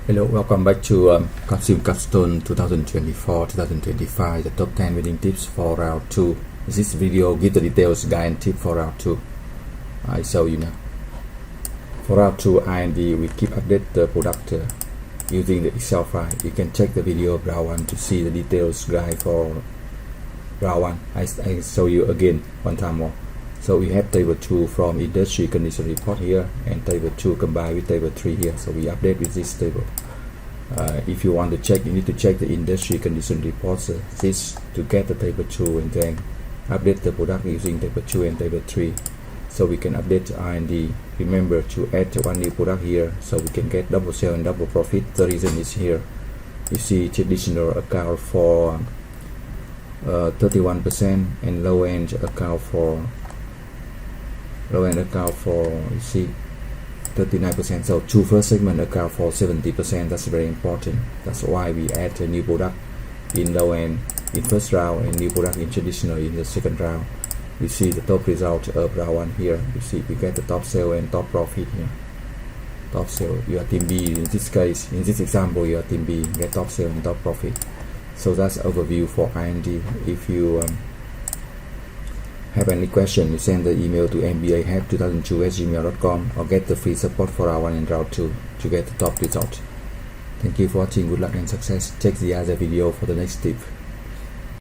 Hello, welcome back to CapSim Capstone 2024-2025, the top 10 winning tips for round 2. In this video, give the details, guide and tip for round 2. I show you now. For round 2 IND, we keep update the product using the Excel file. You can check the video of round 1 to see the details guide for round 1. I show you again one time more. So we have table 2 from industry condition report here, and table 2 combined with table 3 here. So we update with this table. If you want to check, you need to check the industry condition reports this to get the table 2 and then update the product using table 2 and table 3. So we can update R&D. Remember to add one new product here so we can get double sale and double profit. The reason is here. You see traditional account for 31% and low end account for you see 39%. So two first segment account for 70%. That's very important. That's why we add a new product in low end in first round and new product in traditional in the second round. You see the top result of round 1 here. You see we get the top sale and top profit here. Top sale, you are team B in this case. In this example, you are team B, get top sale and top profit. So that's overview for IND. If you have any question, you send the email to mbahelp2002@gmail.com or get the free support for round 1 and round 2 to get the top result. Thank you for watching. Good luck and success. Check the other video for the next tip.